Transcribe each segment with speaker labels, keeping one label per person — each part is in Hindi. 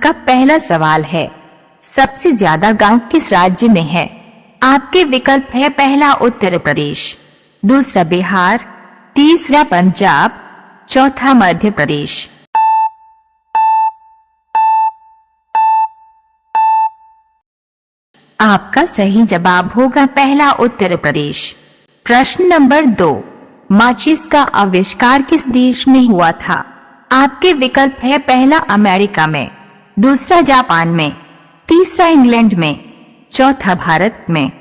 Speaker 1: आपका पहला सवाल है, सबसे ज्यादा गांव किस राज्य में है? आपके विकल्प है पहला उत्तर प्रदेश, दूसरा बिहार, तीसरा पंजाब, चौथा मध्य प्रदेश। आपका सही जवाब होगा पहला उत्तर प्रदेश। प्रश्न नंबर 2, माचिस का आविष्कार किस देश में हुआ था? आपके विकल्प है पहला अमेरिका में, दूसरा जापान में, तीसरा इंग्लैंड में, चौथा भारत में।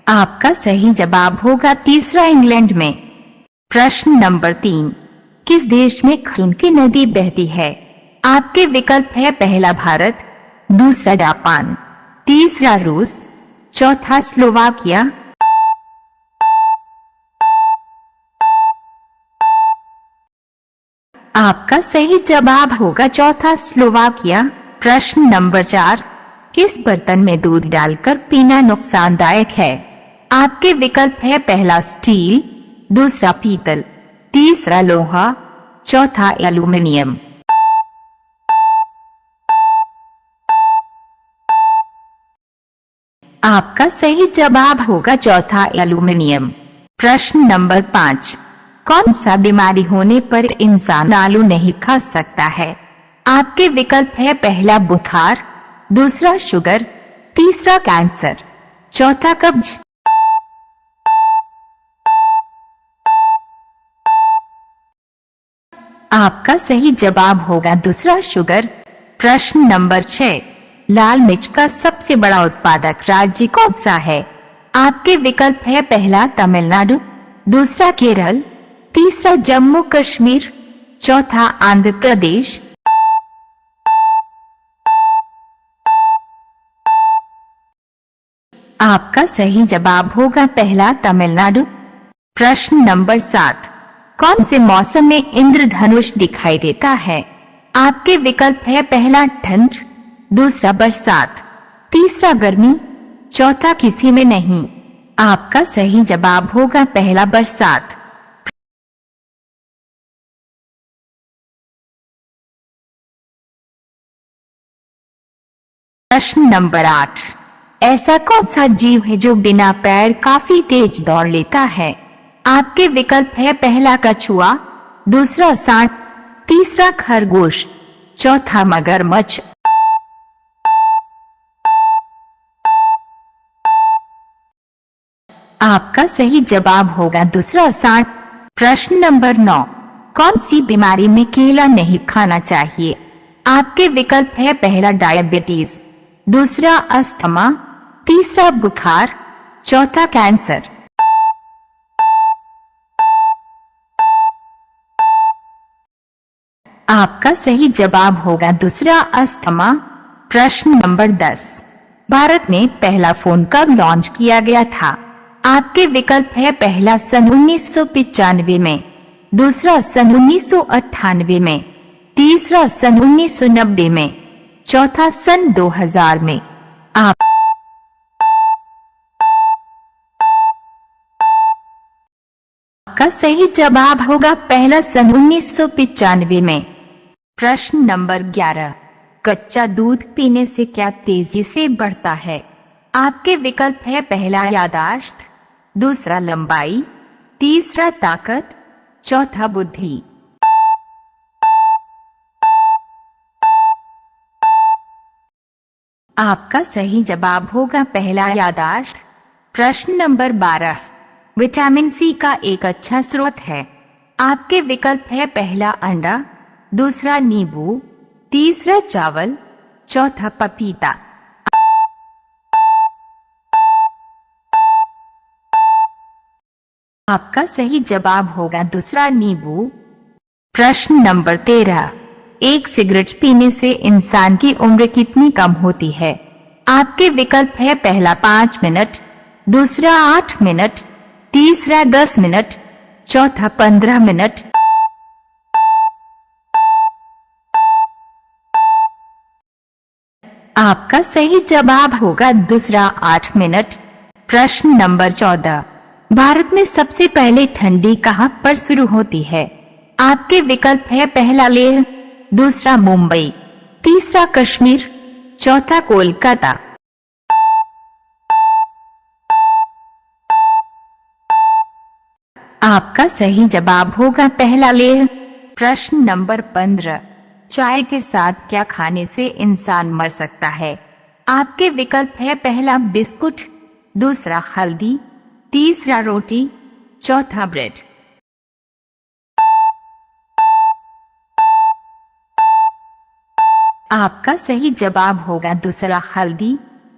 Speaker 1: आपका सही जवाब होगा तीसरा इंग्लैंड में। प्रश्न नंबर 3, किस देश में खरुनकी नदी बहती है? आपके विकल्प है पहला भारत, दूसरा जापान, तीसरा रूस, चौथा स्लोवाकिया। आपका सही जवाब होगा चौथा स्लोवाकिया। प्रश्न नंबर 4, किस बर्तन में दूध डालकर पीना नुकसानदायक है? आपके विकल्प है पहला स्टील, दूसरा पीतल, तीसरा लोहा, चौथा एल्यूमीनियम। आपका सही जवाब होगा चौथा एल्यूमीनियम। प्रश्न नंबर 5, कौन सा बीमारी होने पर इंसान आलू नहीं खा सकता है? आपके विकल्प है पहला बुखार, दूसरा शुगर, तीसरा कैंसर, चौथा कब्ज। आपका सही जवाब होगा दूसरा शुगर। प्रश्न नंबर 6, लाल मिर्च का सबसे बड़ा उत्पादक राज्य कौन सा है? आपके विकल्प है पहला तमिलनाडु, दूसरा केरल, तीसरा जम्मू कश्मीर, चौथा आंध्र प्रदेश। आपका सही जवाब होगा पहला तमिलनाडु। प्रश्न नंबर 7, कौन से मौसम में इंद्रधनुष दिखाई देता है? आपके विकल्प है पहला ठंड, दूसरा बरसात, तीसरा गर्मी, चौथा किसी में नहीं। आपका सही जवाब होगा पहला बरसात। प्रश्न नंबर 8, ऐसा कौन सा जीव है जो बिना पैर काफी तेज दौड़ लेता है? आपके विकल्प है पहला कछुआ, दूसरा सांप, तीसरा खरगोश, चौथा मगरमच्छ। आपका सही जवाब होगा दूसरा सांप। प्रश्न नंबर 9, कौन सी बीमारी में केला नहीं खाना चाहिए? आपके विकल्प है पहला डायबिटीज, दूसरा अस्थमा, तीसरा बुखार, चौथा कैंसर। आपका सही जवाब होगा दूसरा अस्थमा। प्रश्न नंबर 10, भारत में पहला फोन कब लॉन्च किया गया था? आपके विकल्प है पहला सन 1995 में, दूसरा सन 1998 में, तीसरा सन 1990 में, चौथा सन 2000 में। आपका सही जवाब होगा पहला सन 1995 में। प्रश्न नंबर 11, कच्चा दूध पीने से क्या तेजी से बढ़ता है? आपके विकल्प है पहला याददाश्त, दूसरा लंबाई, तीसरा ताकत, चौथा बुद्धि। आपका सही जवाब होगा पहला याददाश्त। प्रश्न नंबर 12, विटामिन सी का एक अच्छा स्रोत है। आपके विकल्प है पहला अंडा, दूसरा नींबू, तीसरा चावल, चौथा पपीता। आपका सही जवाब होगा दूसरा नींबू। प्रश्न नंबर 13, एक सिगरेट पीने से इंसान की उम्र कितनी कम होती है? आपके विकल्प है पहला 5 मिनट, दूसरा 8 मिनट, तीसरा 10 मिनट, चौथा 15 मिनट। आपका सही जवाब होगा दूसरा 8 मिनट। प्रश्न नंबर 14, भारत में सबसे पहले ठंडी कहाँ पर शुरू होती है? आपके विकल्प है पहला लेह, दूसरा मुंबई, तीसरा कश्मीर, चौथा कोलकाता। आपका सही जवाब होगा पहला लेह। प्रश्न नंबर 15, चाय के साथ क्या खाने से इंसान मर सकता है? आपके विकल्प है पहला बिस्कुट, दूसरा हल्दी, तीसरा रोटी, चौथा ब्रेड। आपका सही जवाब होगा दूसरा हल्दी।